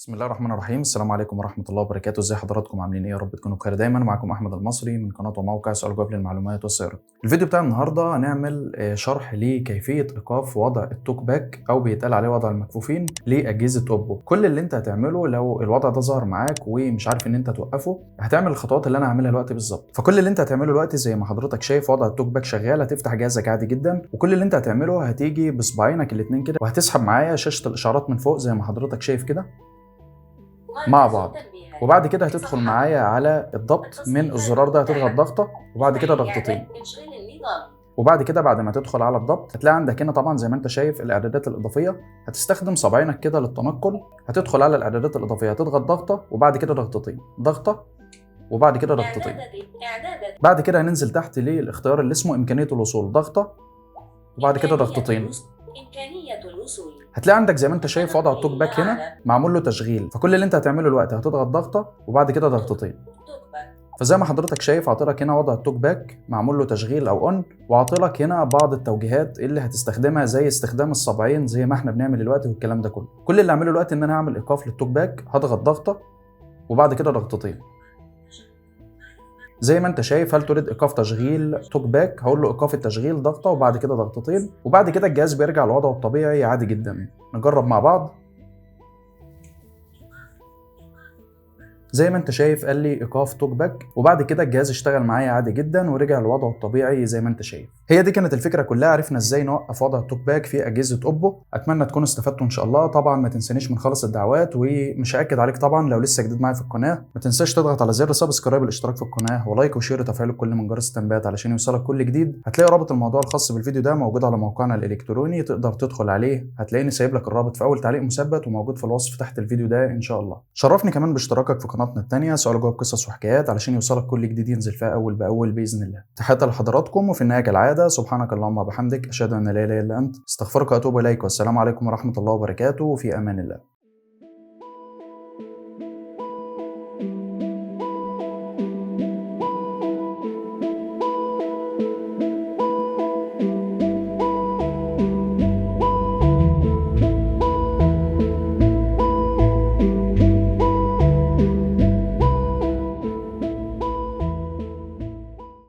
بسم الله الرحمن الرحيم. السلام عليكم ورحمة الله وبركاته. ازي حضراتكم عاملين ايه؟ يا رب تكونوا بخير دايما. معكم احمد المصري من قناة وموقع سؤال جواب للمعلومات والسيرة. الفيديو بتاع النهارده هنعمل شرح لكيفية ايقاف وضع التوك باك او بيتقال عليه وضع المكفوفين لاجهزة اوبو. كل اللي انت هتعمله لو الوضع ده ظهر معاك ومش عارف ان انت توقفه، هتعمل الخطوات اللي انا هعملها دلوقتي بالظبط. فكل اللي انت هتعمله دلوقتي زي ما حضرتك شايف وضع التوك باك شغال، هتفتح جهازك عادي جدا، وكل اللي انت هتعمله هتيجي بصباعينك الاثنين كده وهتسحب معايا شاشة الاشارات من فوق زي ما حضرتك شايف كده مع بعض، وبعد كده هتدخل معايا على الضبط من الزرار ده، هتضغط ضغطه وبعد كده ضغطتين، وبعد كده بعد ما تدخل على الضبط هتلاقي عندك هنا طبعا زي ما انت شايف الاعدادات الاضافيه. هتستخدم صباعينك كده للتنقل، هتدخل على الاعدادات الاضافيه، هتضغط ضغطه وبعد كده ضغطتين، ضغطه وبعد كده ضغطتين. بعد كده هننزل تحت للاختيار اللي اسمه امكانيه الوصول، ضغطه وبعد كده ضغطتين. هتلاقي عندك زي ما انت شايف وضع التوك باك هنا معمول له تشغيل، فكل اللي انت هتعمله دلوقتي هتضغط ضغطه وبعد كده ضغطتين. فزي ما حضرتك شايف عاطلك هنا وضع التوك باك معمول له تشغيل او اون، وعاطلك هنا بعض التوجيهات اللي هتستخدمها زي استخدام الصبعين زي ما احنا بنعمل دلوقتي والكلام ده كله. كل اللي اعمله دلوقتي ان انا هعمل ايقاف للتوك باك، هضغط ضغطه وبعد كده ضغطتين. زي ما انت شايف، هل تريد ايقاف تشغيل توك باك؟ هقول له ايقاف التشغيل، ضغطه وبعد كده ضغطتين، وبعد كده الجهاز بيرجع لوضعه الطبيعي عادي جدا. نجرب مع بعض. زي ما انت شايف قال لي ايقاف توك باك، وبعد كده الجهاز اشتغل معايا عادي جدا ورجع لوضعه الطبيعي زي ما انت شايف. هي دي كانت الفكره كلها، عرفنا ازاي نوقف وضع التوك باك في اجهزه اوبو. اتمنى تكونوا استفدتوا ان شاء الله. طبعا ما تنسانيش من خالص الدعوات، ومش هاكد عليك طبعا لو لسه جديد معايا في القناه ما تنساش تضغط على زر سبسكرايب، الاشتراك في القناه، ولايك وشير وتفعيل الكل من جرس التنبيهات علشان يوصلك كل جديد. هتلاقي رابط الموضوع الخاص بالفيديو ده موجود على موقعنا الالكتروني، تقدر تدخل عليه، هتلاقيني سايب لك الرابط في اول تعليق مثبت وموجود في الوصف تحت الفيديو ده ان شاء الله. شرفني كمان باشتراكك في قناتنا الثانيه سؤال جواب قصص وحكايات علشان يوصلك كل جديد ينزل فيها اول باول باذن الله. تحياتي لحضراتكم، وفي النهايه كالعاده سبحانك اللهم وبحمدك اشهد ان لا اله الا انت استغفرك واتوب اليك، والسلام عليكم ورحمه الله وبركاته، وفي امان الله.